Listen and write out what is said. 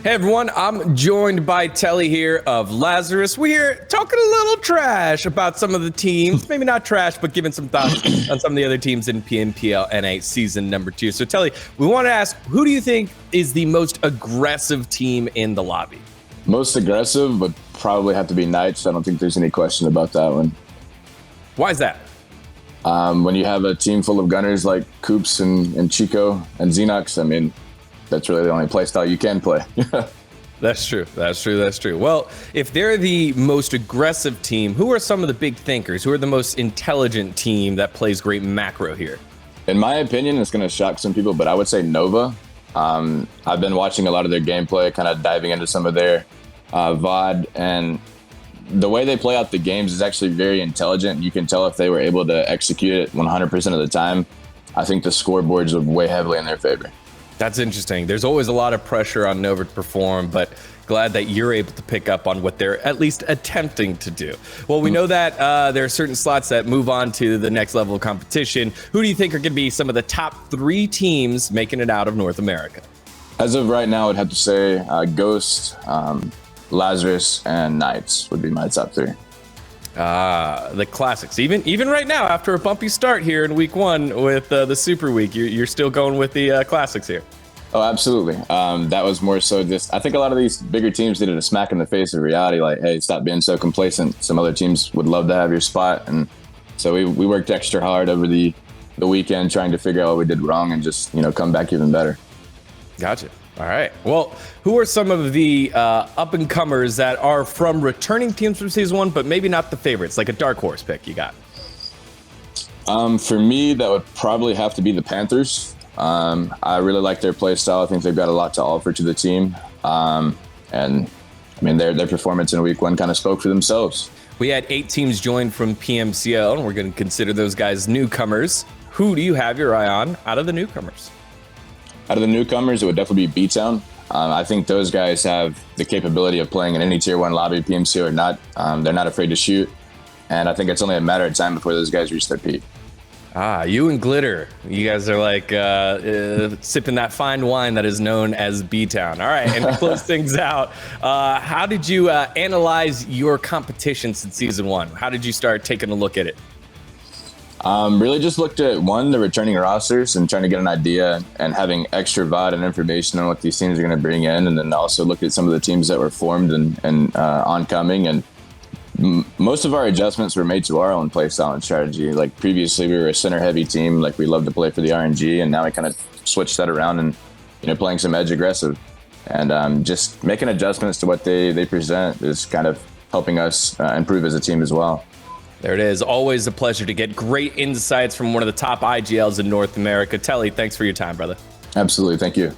Hey everyone, I'm joined by Telly here of Lazarus. We're here talking a little trash about some of the teams. Maybe not trash, but giving some thoughts on some of the other teams in PMPL NA season number 2. So Telly, we want to ask, who do you think is the most aggressive team in the lobby? Most aggressive would probably have to be Knights. I don't think there's any question about that one. Why is that? When you have a team full of gunners like Coops and Chico and Xenox, I mean, that's really the only play style you can play. That's true. Well, if they're the most aggressive team, who are some of the big thinkers? Who are the most intelligent team that plays great macro here? In my opinion, it's going to shock some people, but I would say Nova. I've been watching a lot of their gameplay, kind of diving into some of their VOD, and the way they play out the games is actually very intelligent. You can tell if they were able to execute it 100% of the time. I think the scoreboards are way heavily in their favor. That's interesting. There's always a lot of pressure on Nova to perform, but glad that you're able to pick up on what they're at least attempting to do. Well, we know that there are certain slots that move on to the next level of competition. Who do you think are going to be some of the top 3 teams making it out of North America? As of right now, I'd have to say Ghost, Lazarus, and Knights would be my top 3. The classics. Even right now, after a bumpy start here in week 1 with the Super Week, you're still going with the classics here. Oh, absolutely. That was more so just, I think a lot of these bigger teams needed a smack in the face of reality, like, hey, stop being so complacent. Some other teams would love to have your spot. And so we worked extra hard over the weekend trying to figure out what we did wrong and just, come back even better. Gotcha. All right. Well, who are some of the up-and-comers that are from returning teams from Season 1, but maybe not the favorites, like a dark horse pick you got? For me, that would probably have to be the Panthers. I really like their play style. I think they've got a lot to offer to the team. And, I mean, their performance in Week 1 kind of spoke for themselves. We had 8 teams join from PMCL, and we're going to consider those guys newcomers. Who do you have your eye on out of the newcomers? Out of the newcomers, it would definitely be B-Town. I think those guys have the capability of playing in any Tier 1 lobby, PMC or not. They're not afraid to shoot. And I think it's only a matter of time before those guys reach their peak. You and Glitter. You guys are like sipping that fine wine that is known as B-Town. All right, and to close things out, how did you analyze your competition since Season 1? How did you start taking a look at it? Really just looked at, the returning rosters and trying to get an idea and having extra VOD and information on what these teams are going to bring in. And then also looked at some of the teams that were formed and oncoming. And most of our adjustments were made to our own play style and strategy. Like previously, we were a center-heavy team. Like we loved to play for the RNG. And now we kind of switched that around and, playing some edge aggressive. And just making adjustments to what they present is kind of helping us improve as a team as well. There it is. Always a pleasure to get great insights from one of the top IGLs in North America. Telly, thanks for your time, brother. Absolutely. Thank you.